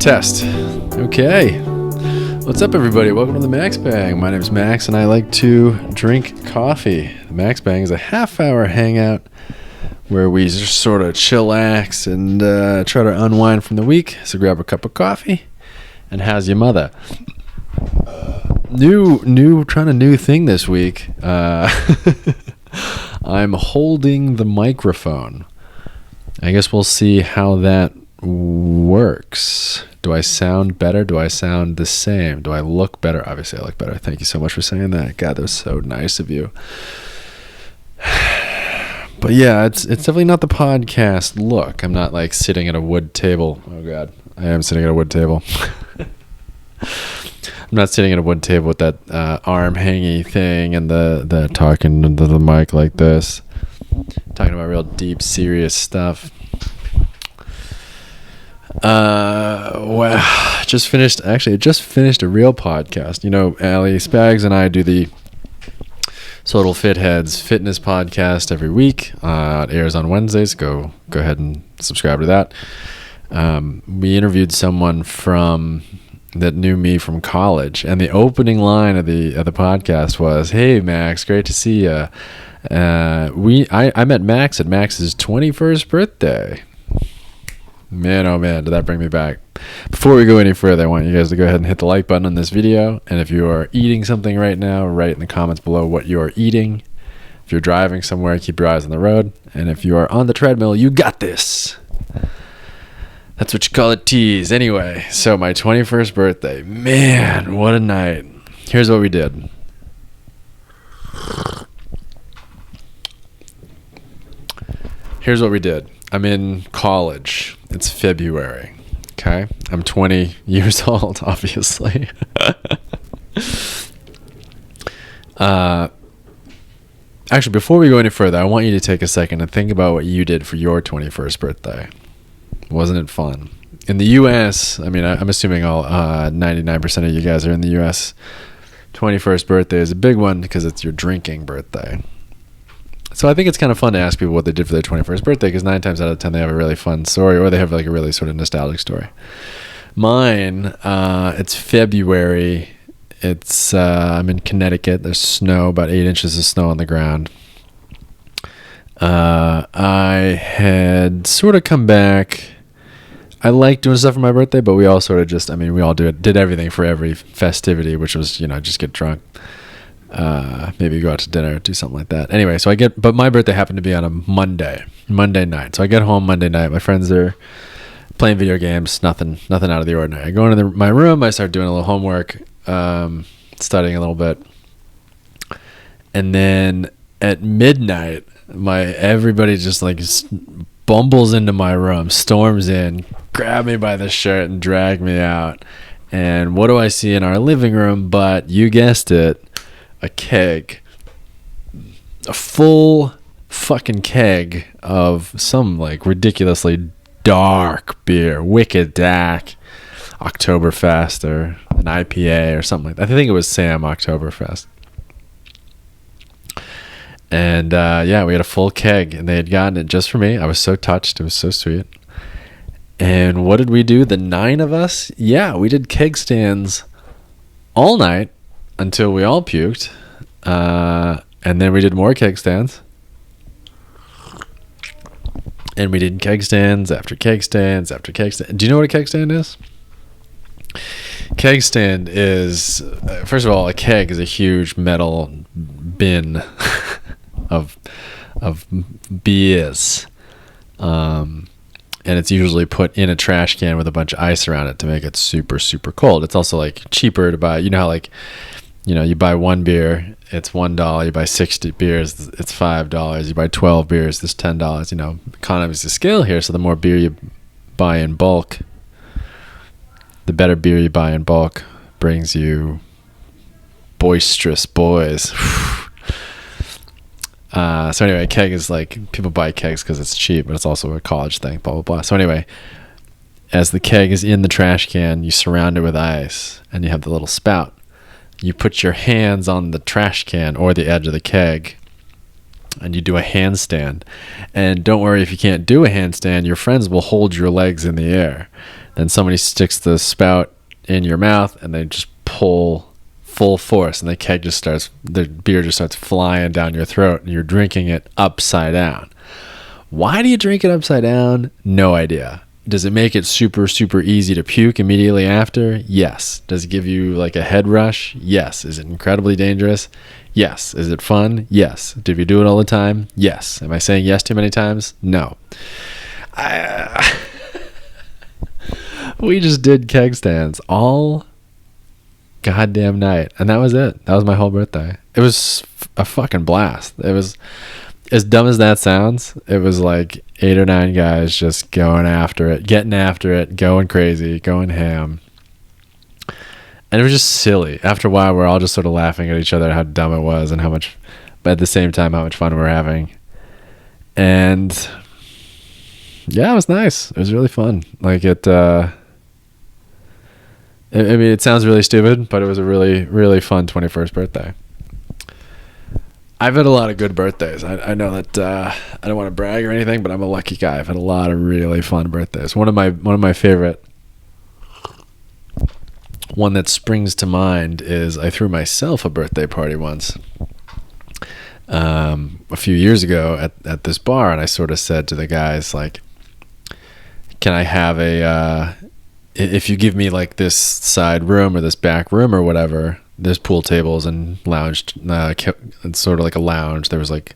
Test. Okay. What's up, everybody? Welcome to the MaxBang. My name's Max, and I like to drink coffee. The MaxBang is a half-hour hangout where we just sort of chillax and try to unwind from the week. So grab a cup of coffee. And how's your mother? Trying a new thing this week. I'm holding the microphone. I guess we'll see how that works. Do I sound better? Do I sound the same? Do I look better? Obviously I look better. Thank you so much for saying that. God, that was so nice of you. But yeah, it's definitely not the podcast look. I'm not like sitting at a wood table. Oh God, I am sitting at a wood table. I'm not sitting at a wood table with that arm hangy thing and the talking into the mic like this. Talking about real deep, serious stuff. Well, just finished a real podcast. You know, Ali Spags and I do the Total Fit Heads fitness podcast every week. It airs on Wednesdays. Go ahead and subscribe to that. We interviewed someone that knew me from college, and the opening line of the podcast was, "Hey Max, great to see you. I met Max at Max's 21st birthday." Man, oh man, did that bring me back. Before we go any further, I want you guys to go ahead and hit the like button on this video. And if you are eating something right now, write in the comments below what you are eating. If you're driving somewhere, keep your eyes on the road. And if you are on the treadmill, you got this. That's what you call a tease. Anyway, so my 21st birthday. Man, what a night. Here's what we did. I'm in college. It's February. Okay? I'm 20 years old, obviously. Actually, before we go any further, I want you to take a second and think about what you did for your 21st birthday. Wasn't it fun? In the U.S., I mean, I'm assuming all 99% of you guys are in the U.S. 21st birthday is a big one because it's your drinking birthday. So I think it's kind of fun to ask people what they did for their 21st birthday, because 9 times out of 10 they have a really fun story, or they have like a really sort of nostalgic story. Mine, it's February. I'm in Connecticut. There's snow, about 8 inches of snow on the ground. I had sort of come back. I like doing stuff for my birthday, but we all sort of we all did everything for every festivity, which was, just get drunk. Maybe go out to dinner, do something like that. Anyway, but my birthday happened to be on a Monday night. So I get home Monday night. My friends are playing video games, nothing out of the ordinary. I go into my room. I start doing a little homework, studying a little bit. And then at midnight, everybody just like bumbles into my room, storms in, grab me by the shirt and drag me out. And what do I see in our living room? But you guessed it, a keg, a full fucking keg of some like ridiculously dark beer, Wicked Dak, Oktoberfest, or an IPA or something like that. I think it was Sam Oktoberfest. And we had a full keg, and they had gotten it just for me. I was so touched. It was so sweet. And what did we do? The 9 of us? Yeah, we did keg stands all night until we all puked. And then we did more keg stands. And we did keg stands after keg stands after keg stands. Do you know what a keg stand is? Keg stand is, first of all, a keg is a huge metal bin of beers. And it's usually put in a trash can with a bunch of ice around it to make it super, super cold. It's also like cheaper to buy. You know how you buy one beer, it's $1. You buy 60 beers, it's $5. You buy 12 beers, it's $10. Economies of scale here. So the more beer you buy in bulk, the better beer you buy in bulk brings you boisterous boys. So anyway, a keg is like, people buy kegs because it's cheap, but it's also a college thing, blah, blah, blah. So anyway, as the keg is in the trash can, you surround it with ice, and you have the little spout. You put your hands on the trash can or the edge of the keg, and you do a handstand. And don't worry if you can't do a handstand, your friends will hold your legs in the air. Then somebody sticks the spout in your mouth and they just pull full force, and the beer just starts flying down your throat, and you're drinking it upside down. Why do you drink it upside down? No idea. Does it make it super, super easy to puke immediately after? Yes. Does it give you like a head rush? Yes. Is it incredibly dangerous? Yes. Is it fun? Yes. Do you do it all the time? Yes. Am I saying yes too many times? No. We just did keg stands all goddamn night, and that was it. That was my whole birthday. It was a fucking blast. It was, as dumb as that sounds, it was like 8 or 9 guys just going after it, getting after it, going crazy, going ham. And it was just silly. After a while, we're all just sort of laughing at each other, how dumb it was, and how much, but at the same time, how much fun we're having. And yeah, it was nice. It was really fun. Like I mean, it sounds really stupid, but it was a really, really fun 21st birthday. I've had a lot of good birthdays. I know that I don't want to brag or anything, but I'm a lucky guy. I've had a lot of really fun birthdays. One of my favorite, one that springs to mind is I threw myself a birthday party once a few years ago at this bar, and I sort of said to the guys, like, can I have if you give me like this side room or this back room or whatever, there's pool tables and lounge, it's sort of like a lounge. There was like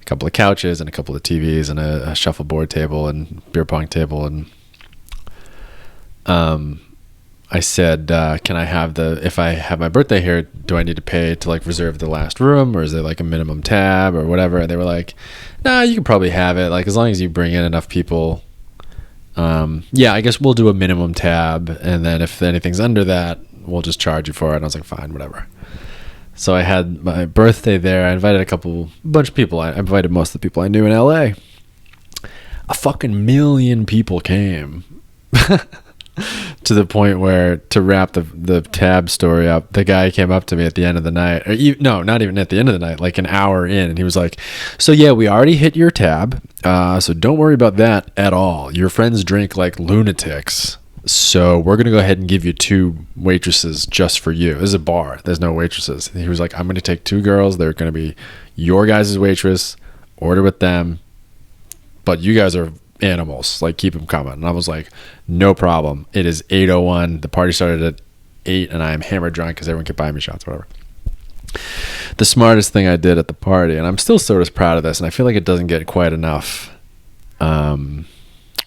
a couple of couches and a couple of TVs and a shuffleboard table and beer pong table. And I said, can I have if I have my birthday here, do I need to pay to like reserve the last room, or is there like a minimum tab or whatever? And they were like, nah, you can probably have it. Like, as long as you bring in enough people. Yeah, I guess we'll do a minimum tab, and then if anything's under that, we'll just charge you for it. And I was like, fine, whatever. So I had my birthday there. I invited a bunch of people. I invited most of the people I knew in LA. A fucking million people came. To the point where, to wrap the tab story up, the guy came up to me at the end of the night. No, not even at the end of the night, like an hour in. And he was like, so yeah, we already hit your tab. So don't worry about that at all. Your friends drink like lunatics. So we're going to go ahead and give you 2 waitresses just for you. This is a bar. There's no waitresses. He was like, I'm going to take 2 girls. They're going to be your guys' waitress. Order with them. But you guys are animals. Like, keep them coming. And I was like, no problem. It is 8:01. The party started at 8, and I am hammered drunk because everyone kept buying me shots, whatever. The smartest thing I did at the party, and I'm still sort of proud of this, and I feel like it doesn't get quite enough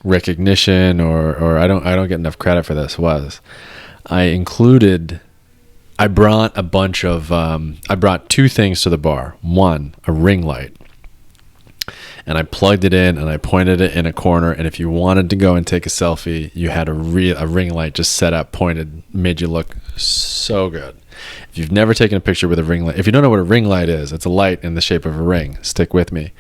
recognition, or I don't get enough credit for this, was I brought a bunch of I brought 2 things to the bar. One, a ring light, and I plugged it in and I pointed it in a corner, and if you wanted to go and take a selfie, you had a ring light just set up, pointed, made you look so good. If you've never taken a picture with a ring light, if you don't know what a ring light is, it's a light in the shape of a ring. Stick with me.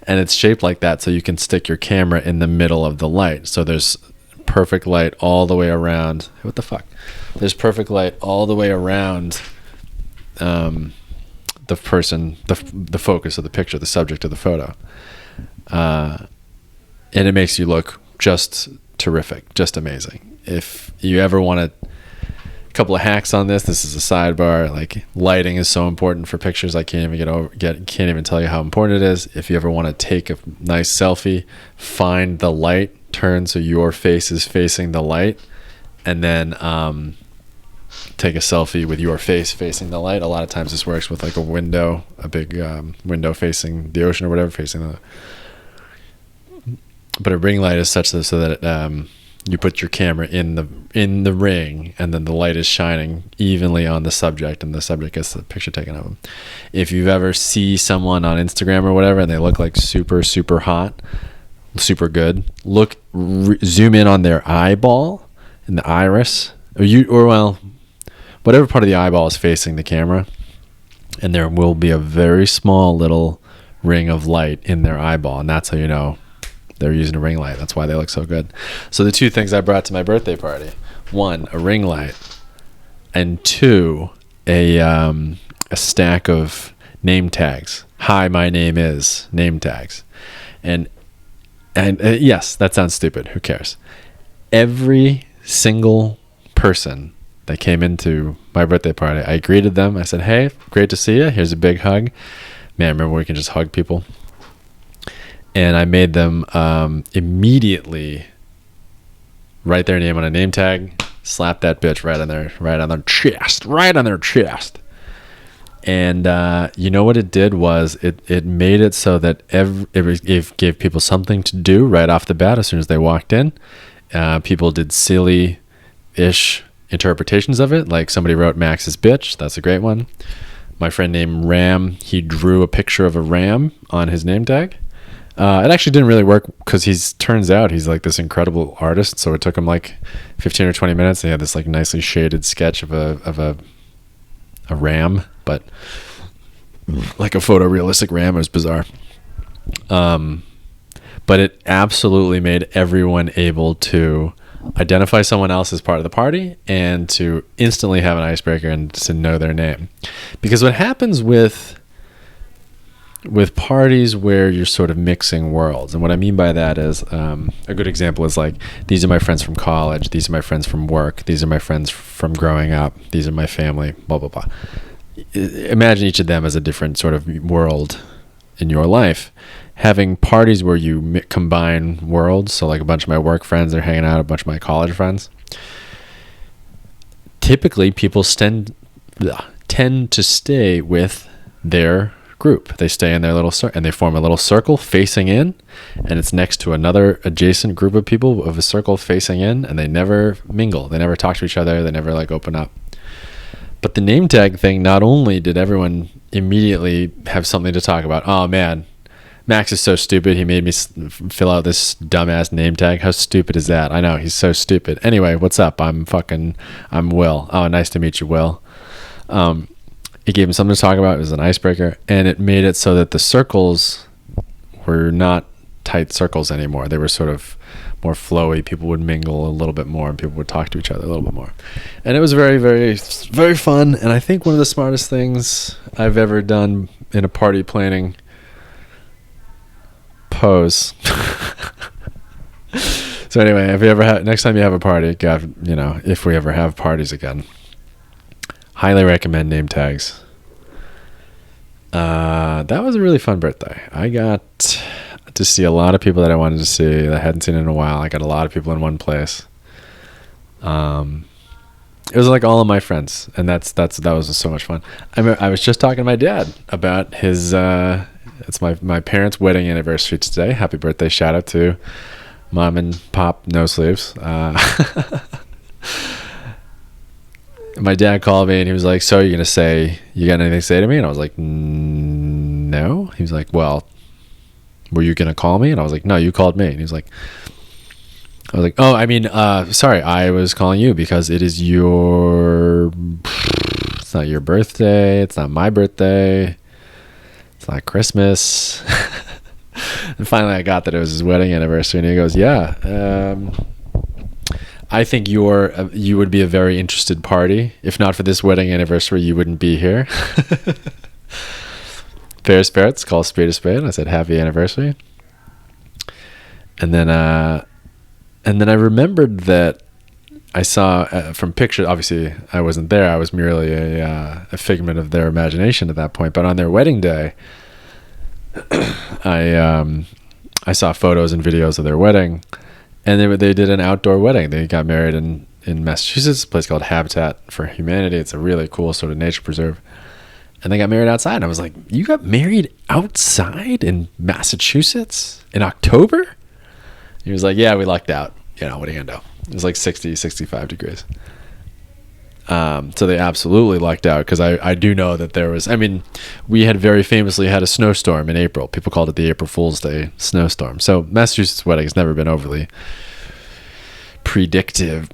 And it's shaped like that so you can stick your camera in the middle of the light. So there's perfect light all the way around. What the fuck? There's perfect light all the way around the person, the focus of the picture, the subject of the photo. And it makes you look just terrific, just amazing. If you ever want a couple of hacks on this is a sidebar. Like, lighting is so important for pictures. I can't even tell you how important it is. If you ever want to take a nice selfie, find the light, turn so your face is facing the light, and then take a selfie with your face facing the light. A lot of times this works with like a window, a big window facing the ocean or whatever, but a ring light is such so that you put your camera in the ring, and then the light is shining evenly on the subject, and the subject gets the picture taken of them. If you've ever see someone on Instagram or whatever, and they look like super, super hot, super good, zoom in on their eyeball and the iris, whatever part of the eyeball is facing the camera, and there will be a very small little ring of light in their eyeball, and that's how you know they're using a ring light. That's why they look so good. So the 2 things I brought to my birthday party: 1, a ring light, and 2, a stack of name tags. Hi, my name is name tags. And And yes, that sounds stupid. Who cares? Every single person that came into my birthday party, I greeted them. I said, hey, great to see you. Here's a big hug. Man, remember we can just hug people? And I made them immediately write their name on a name tag, slap that bitch right on their chest. And you know what it did was it made it so that it gave people something to do right off the bat as soon as they walked in. People did silly-ish interpretations of it, like somebody wrote Max's bitch. That's a great one. My friend named Ram, he drew a picture of a ram on his name tag. It actually didn't really work because turns out he's like this incredible artist. So it took him like 15 or 20 minutes. He had this like nicely shaded sketch of a ram, but like a photorealistic ram. It was bizarre. But it absolutely made everyone able to identify someone else as part of the party and to instantly have an icebreaker and to know their name. Because what happens with parties where you're sort of mixing worlds, and what I mean by that is a good example is like, these are my friends from college, these are my friends from work, these are my friends from growing up, these are my family, blah, blah, blah. Imagine each of them as a different sort of world in your life. Having parties where you combine worlds, so like a bunch of my work friends are hanging out, a bunch of my college friends. Typically, people tend to stay with their group. They stay in their little circle, and they form a little circle facing in, and it's next to another adjacent group of people of a circle facing in, and they never mingle. They never talk to each other. They never like open up. But the name tag thing, not only did everyone immediately have something to talk about. Oh man, Max is so stupid. He made me fill out this dumbass name tag. How stupid is that? I know, he's so stupid. Anyway, what's up? I'm Will. Oh, nice to meet you, Will. It gave him something to talk about. It was an icebreaker, and it made it so that the circles were not tight circles anymore. They were sort of more flowy. People would mingle a little bit more, and people would talk to each other a little bit more. And it was very, very, very fun. And I think one of the smartest things I've ever done in a party planning pose. So anyway, if you ever next time you have a party, God, if we ever have parties again, highly recommend name tags. That was a really fun birthday. I got to see a lot of people that I wanted to see that I hadn't seen in a while. I got a lot of people in one place. It was like all of my friends, and that was so much fun. I was just talking to my dad about his. It's my parents' wedding anniversary today. Happy birthday! Shout out to Mom and Pop No Sleeves. My dad called me and he was like, so you got anything to say to me? And I was like, no. He was like, well, were you going to call me? And I was like, no, you called me. And he was like, oh, I mean, sorry, I was calling you because it's not your birthday. It's not my birthday. It's not Christmas. And finally I got that it was his wedding anniversary, and he goes, yeah, I think you would be a very interested party. If not for this wedding anniversary, you wouldn't be here. Fair spirits, call a spade a spade. I said, happy anniversary. And then I remembered that I saw from pictures, obviously I wasn't there. I was merely a figment of their imagination at that point. But on their wedding day, I saw photos and videos of their wedding. And they did an outdoor wedding. They got married in Massachusetts, a place called Habitat for Humanity. It's a really cool sort of nature preserve. And they got married outside. And I was like, you got married outside in Massachusetts in October? He was like, yeah, we lucked out. What are you going to do? It was like 60, 65 degrees. So they absolutely lucked out, because I do know that we had very famously had a snowstorm in April. People called it the April Fool's Day snowstorm. So Massachusetts wedding has never been overly predictable.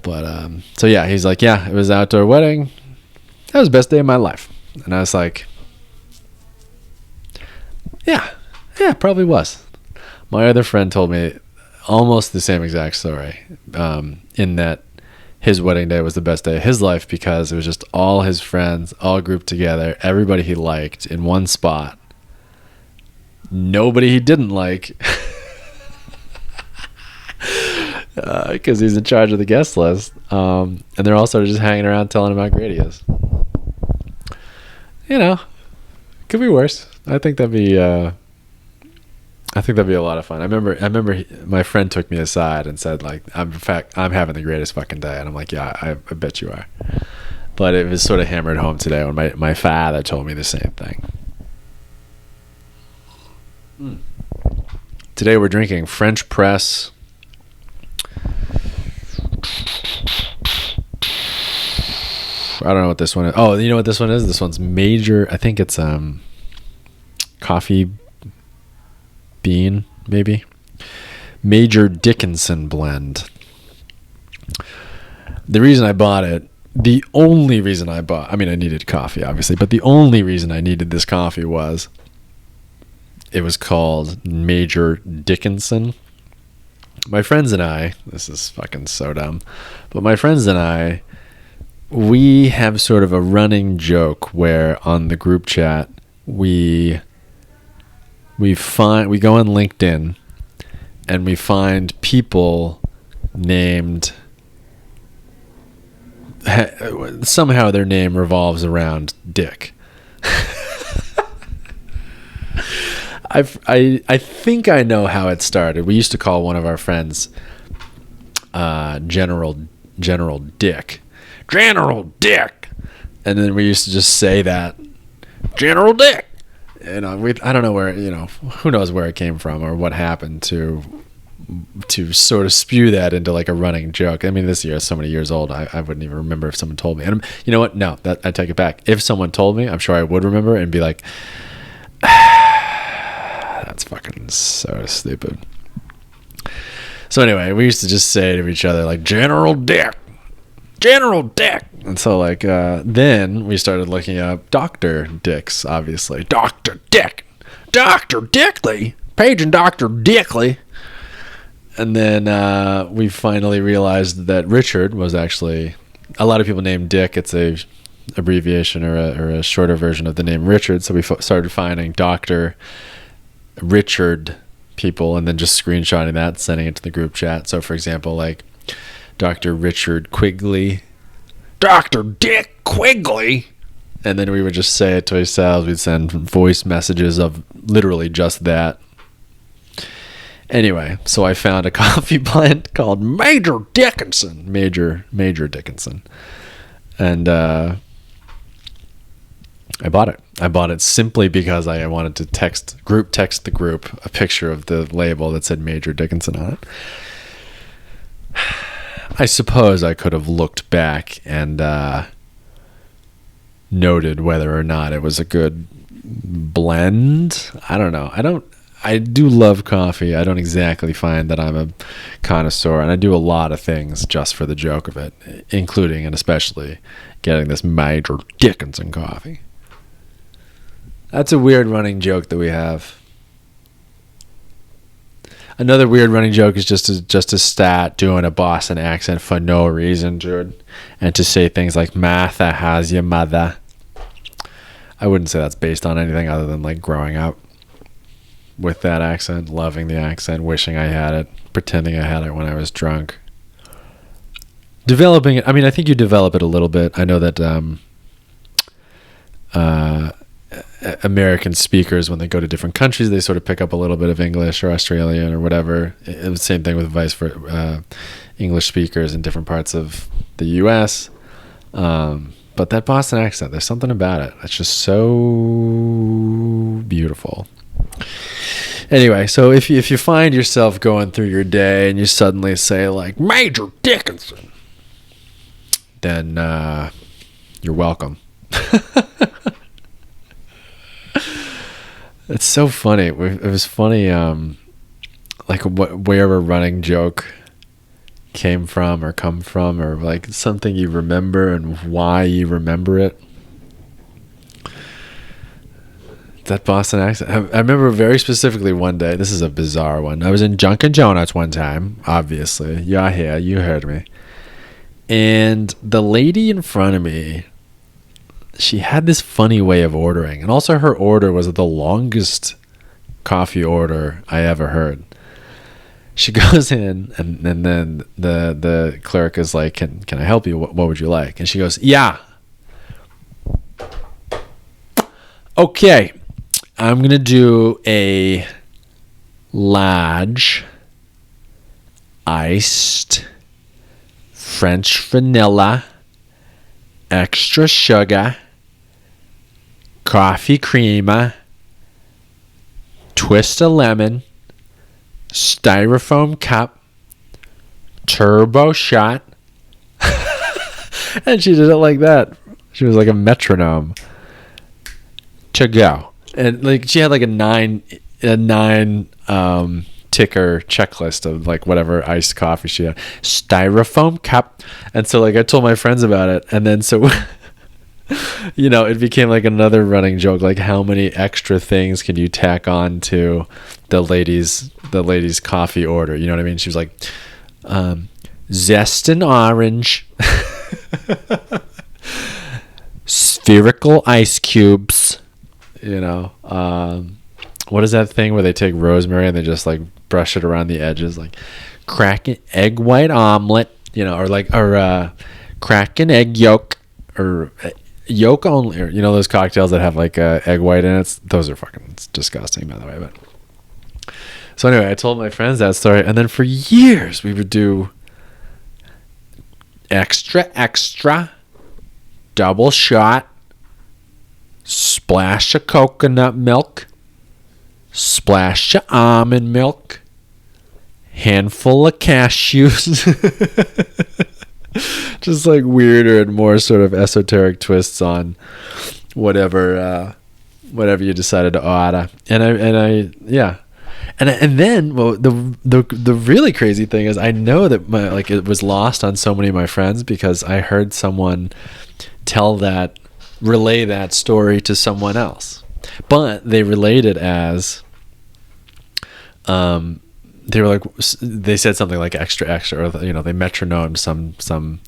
But so yeah, he's like, yeah, it was an outdoor wedding. That was the best day of my life. And I was like, yeah, probably was. My other friend told me almost the same exact story, in that his wedding day was the best day of his life because it was just all his friends all grouped together, everybody he liked in one spot, nobody he didn't like. because he's in charge of the guest list. And they're all sort of just hanging around telling him how great he is. You know, could be worse. I think that'd be a lot of fun. I remember my friend took me aside and said, like, I'm having the greatest fucking day. And I'm like, yeah, I bet you are. But it was sort of hammered home today when my father told me the same thing. Today we're drinking French press. I don't know what this one is. Oh, you know what this one is? This one's major. I think it's coffee bean, maybe. Major Dickinson blend. The reason I bought it, the only reason I bought, I mean, I needed coffee, obviously, but the only reason I needed this coffee was it was called Major Dickinson. My friends and I, this is fucking so dumb, but my friends and I, we have sort of a running joke where on the group chat we go on LinkedIn and we find people named, somehow their name revolves around Dick. I think I know how it started. We used to call one of our friends General Dick. General Dick. And then we used to just say that, General Dick. You know, I don't know where, you know, who knows where it came from or what happened to sort of spew that into like a running joke. I mean, this year is so many years old, I wouldn't even remember if someone told me. And you know what? No, I take it back. If someone told me, I'm sure I would remember and be like, that's fucking so stupid. So anyway, we used to just say to each other like, General Dick. General Dick. And so like then we started looking up Dr. Dicks, obviously. Dr. Dick. Dr. Dickley. Paging Dr. Dickley. And then we finally realized that Richard was actually, a lot of people named Dick. It's a abbreviation or a shorter version of the name Richard. So we started finding Dr. Richard people and then just screenshotting that, sending it to the group chat. So for example, like Dr. Richard Quigley, Dr. Dick Quigley. And then we would just say it to ourselves. We'd send voice messages of literally just that. Anyway, so I found a coffee blend called Major Dickinson. Major Dickinson. And I bought it. I bought it simply because I wanted to text the group a picture of the label that said Major Dickinson on it. I suppose I could have looked back and noted whether or not it was a good blend. I don't know. I do love coffee. I don't exactly find that I'm a connoisseur, and I do a lot of things just for the joke of it, including and especially getting this Major Dickinson coffee. That's a weird running joke that we have. Another weird running joke is just to start doing a Boston accent for no reason, dude, and to say things like "Martha, how's your mother?" I wouldn't say that's based on anything other than like growing up with that accent, loving the accent, wishing I had it, pretending I had it when I was drunk. Developing it. I mean, I think you develop it a little bit. I know that American speakers, when they go to different countries, they sort of pick up a little bit of English or Australian or whatever. The same thing with English speakers in different parts of the U.S. But that Boston accent, there's something about it that's just so beautiful. Anyway, so if you find yourself going through your day and you suddenly say like Major Dickinson, then you're welcome. It's so funny. It was funny, like where a running joke came from or come from, or like something you remember and why you remember it. That Boston accent. I remember very specifically one day. This is a bizarre one. I was in Dunkin' Donuts one time. Obviously, you're here. You heard me. And the lady in front of me, she had this funny way of ordering. And also her order was the longest coffee order I ever heard. she goes in, and then the clerk is like, can I help you? What would you like? And she goes, yeah. Okay, I'm going to do a large iced French vanilla, extra sugar, coffee creamer, twist of lemon, styrofoam cup, turbo shot. And she did it like that. She was like a metronome. To go. And like she had like a nine ticker checklist of like whatever iced coffee she had. Styrofoam cup. And so like I told my friends about it, and then so you know, it became like another running joke, like how many extra things can you tack on to the lady's coffee order? You know what I mean? She was like, zest and orange, spherical ice cubes, you know, what is that thing where they take rosemary and they just like brush it around the edges, like crack an egg white omelet, you know, or crack an egg yolk, or yolk only, or, you know, those cocktails that have like egg white in it. Those are fucking disgusting, by the way. But so anyway, I told my friends that story, and then for years we would do extra double shot, splash of coconut milk, splash of almond milk, handful of cashews. Just like weirder and more sort of esoteric twists on whatever you decided to order. And then well, the really crazy thing is, I know that it was lost on so many of my friends, because I heard someone relay that story to someone else, but they relayed it as they said something like extra, or, you know, they metronomed some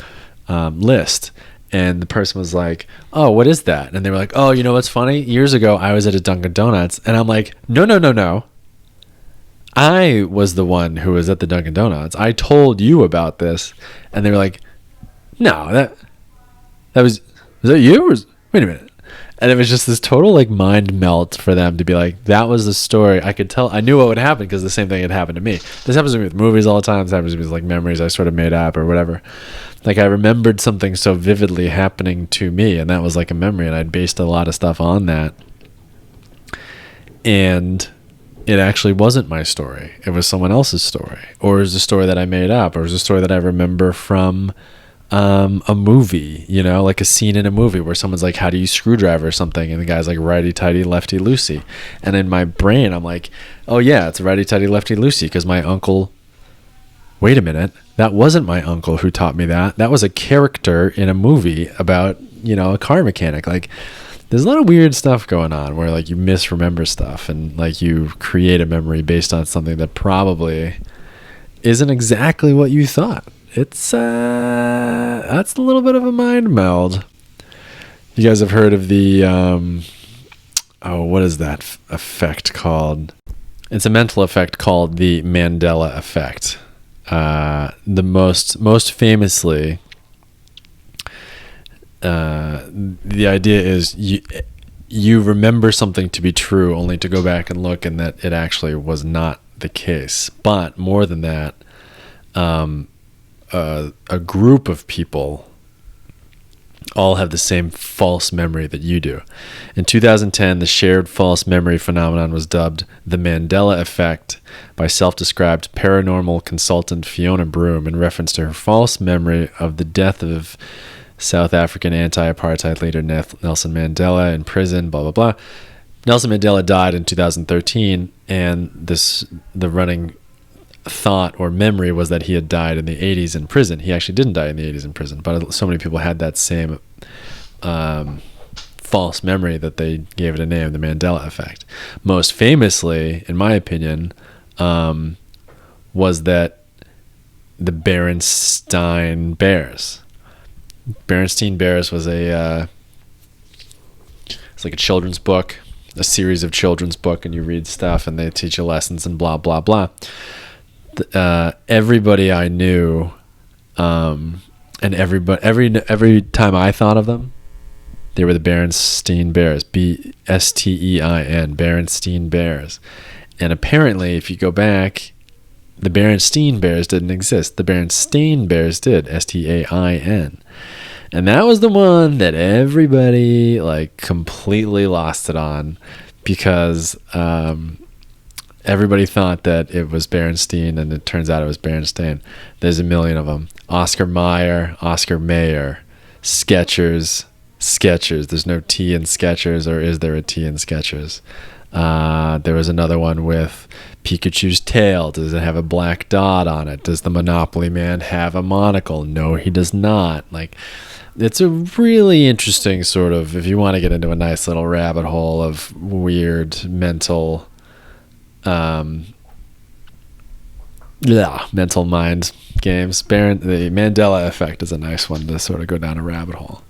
list, and the person was like, oh, what is that? And they were like, oh, you know what's funny? Years ago, I was at a Dunkin' Donuts, and I'm like, no. I was the one who was at the Dunkin' Donuts. I told you about this. And they were like, no, that was that you? Wait a minute. And it was just this total like mind melt for them to be like, that was the story. I could tell, I knew what would happen, because the same thing had happened to me. This happens to me with movies all the time. This happens to me with like memories I sort of made up or whatever. Like I remembered something so vividly happening to me, and that was like a memory, and I'd based a lot of stuff on that. And it actually wasn't my story. It was someone else's story, or it was a story that I made up, or it was a story that I remember from a movie, you know, like a scene in a movie where someone's like, how do you screwdriver something? And the guy's like, righty tighty, lefty loosey. And in my brain, I'm like, oh yeah, it's righty tighty, lefty loosey, because my uncle, wait a minute, that wasn't my uncle who taught me that. That was a character in a movie about, you know, a car mechanic. Like, there's a lot of weird stuff going on where like you misremember stuff, and like you create a memory based on something that probably isn't exactly what you thought. It's that's a little bit of a mind meld. You guys have heard of the what is that effect called? It's a mental effect called the Mandela effect. The most famously, the idea is you remember something to be true only to go back and look, and that it actually was not the case. But more than that, a group of people all have the same false memory that you do. In 2010, the shared false memory phenomenon was dubbed the Mandela effect by self-described paranormal consultant Fiona Broom in reference to her false memory of the death of South African anti-apartheid leader Nelson Mandela in prison, blah, blah, blah. Nelson Mandela died in 2013, and the running thought or memory was that he had died in the 80s in prison. He actually didn't die in the 80s in prison, but so many people had that same false memory that they gave it a name, the Mandela effect. Most famously, in my opinion, was that the Berenstain Bears. Berenstain Bears was it's like a children's book, a series of children's book, and you read stuff and they teach you lessons and blah, blah, blah. everybody I knew, and every time I thought of them, they were the Berenstein Bears, Bstein, Berenstein Bears. And apparently, if you go back, the Berenstein Bears didn't exist. The Berenstain Bears did, Stain. And that was the one that everybody like completely lost it on, because everybody thought that it was Berenstein, and it turns out it was Berenstain. There's a million of them. Oscar Mayer, Skechers. There's no T in Skechers, or is there a T in Skechers? There was another one with Pikachu's tail. Does it have a black dot on it? Does the Monopoly Man have a monocle? No, he does not. Like, it's a really interesting sort of, if you want to get into a nice little rabbit hole of weird mental mental mind games. The Mandela effect is a nice one to sort of go down a rabbit hole.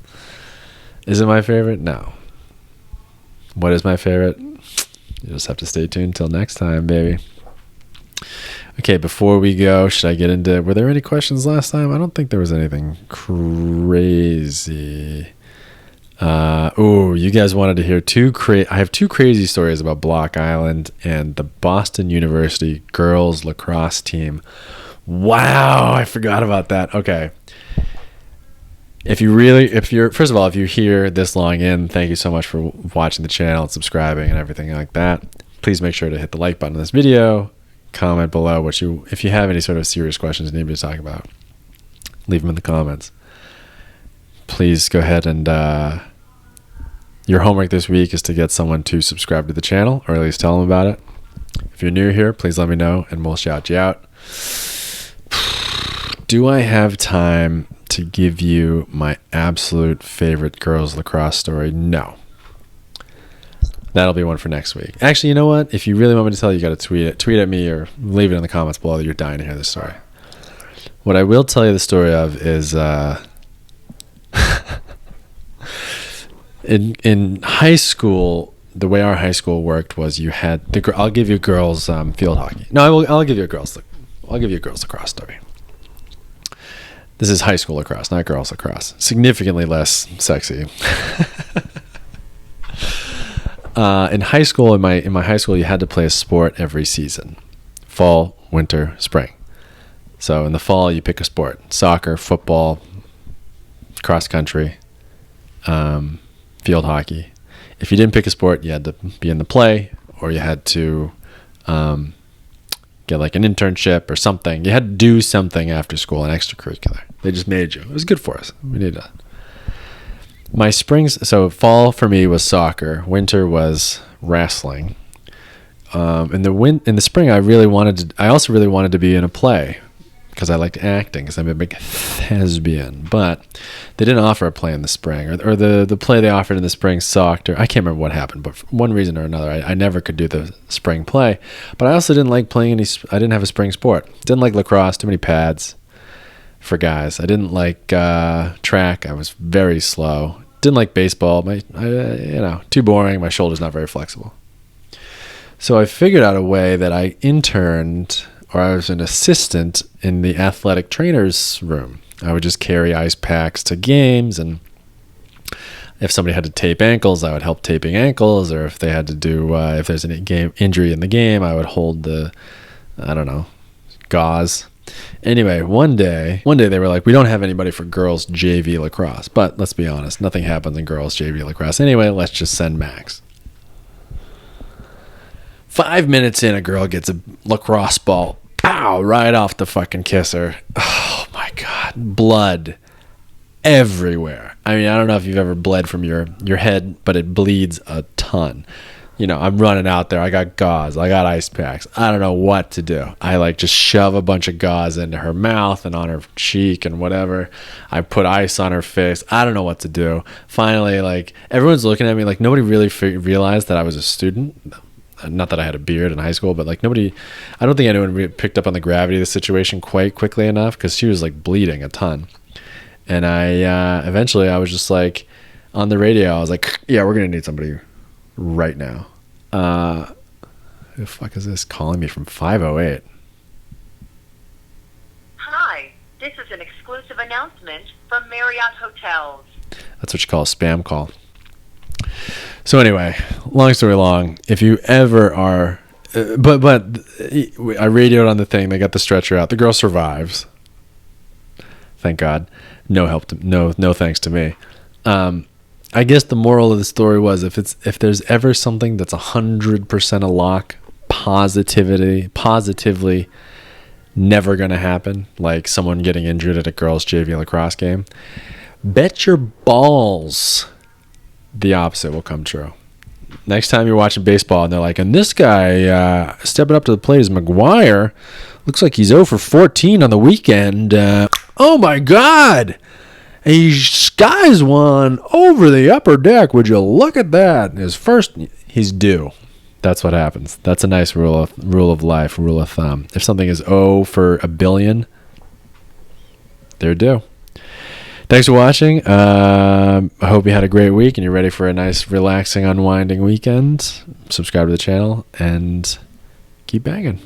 Is it my favorite? No. What is my favorite? You just have to stay tuned till next time, baby. Okay, before we go, should I get into... Were there any questions last time? I don't think there was anything crazy. You guys wanted to hear I have two crazy stories about Block Island and the Boston University girls lacrosse team. Wow, I forgot about that. Okay. First of all, if you're here this long in, thank you so much for watching the channel and subscribing and everything like that. Please make sure to hit the like button on this video. Comment below if you have any sort of serious questions you need me to talk about. Leave them in the comments. Please go ahead and your homework this week is to get someone to subscribe to the channel, or at least tell them about it. If you're new here, please let me know and we'll shout you out. Do I have time to give you my absolute favorite girls lacrosse story? No. That'll be one for next week. Actually, you know what? If you really want me to tell you, you got to tweet it. Tweet at me or leave it in the comments below that you're dying to hear this story. What I will tell you the story of is in high school, the way our high school worked was you had I'll give you girls field hockey. No, I'll give you a girls lacrosse story. This is high school lacrosse, not girls lacrosse. Significantly less sexy. In high school, in my high school, you had to play a sport every season: fall, winter, spring. So in the fall, you pick a sport: soccer, football, cross country, field hockey. If you didn't pick a sport, you had to be in the play, or you had to get like an internship or something. You had to do something after school, an extracurricular. They just made you. It was good for us. We needed that. So fall for me was soccer. Winter was wrestling. In the spring, I also really wanted to be in a play, because I liked acting, because I'm a big thespian. But they didn't offer a play in the spring, or the play they offered in the spring sucked, or I can't remember what happened, but for one reason or another, I never could do the spring play. But I also didn't like playing I didn't have a spring sport. Didn't like lacrosse, too many pads for guys. I didn't like track. I was very slow. Didn't like baseball. Too boring. My shoulder's not very flexible. So I figured out a way that I interned, or I was an assistant in the athletic trainer's room. I would just carry ice packs to games, and if somebody had to tape ankles, I would help taping ankles, or if they had to do, if there's any injury in the game, I would hold the, gauze. Anyway, one day they were like, we don't have anybody for girls JV lacrosse. But let's be honest, nothing happens in girls JV lacrosse. Anyway, let's just send Max. 5 minutes in, a girl gets a lacrosse ball, pow, right off the fucking kisser. Oh my God, blood everywhere. I mean, I don't know if you've ever bled from your head, but it bleeds a ton. I'm running out there. I got gauze. I got ice packs. I don't know what to do. I just shove a bunch of gauze into her mouth and on her cheek and whatever. I put ice on her face. I don't know what to do. Finally, everyone's looking at me like nobody really realized that I was a student. Not that I had a beard in high school, but I don't think anyone picked up on the gravity of the situation quite quickly enough, because she was bleeding a ton. And eventually I was just on the radio, I was like, yeah, we're going to need somebody right now. Who the fuck is this calling me from 508? This is an exclusive announcement from Marriott Hotels. That's what you call a spam call. So anyway, long story long, if you ever are, but I radioed on the thing. They got the stretcher out. The girl survives. Thank God. No help. No thanks to me. I guess the moral of the story was if there's ever something that's 100% a lock, positively never going to happen, like someone getting injured at a girls' JV lacrosse game, bet your balls the opposite will come true. Next time you're watching baseball and they're like, and this guy stepping up to the plate is McGuire. Looks like he's 0 for 14 on the weekend. Oh my God! He skies one over the upper deck. Would you look at that? His first, he's due. That's what happens. That's a nice rule of life, rule of thumb. If something is 0 for a billion, they're due. Thanks for watching. I hope you had a great week and you're ready for a nice, relaxing, unwinding weekend. Subscribe to the channel and keep banging.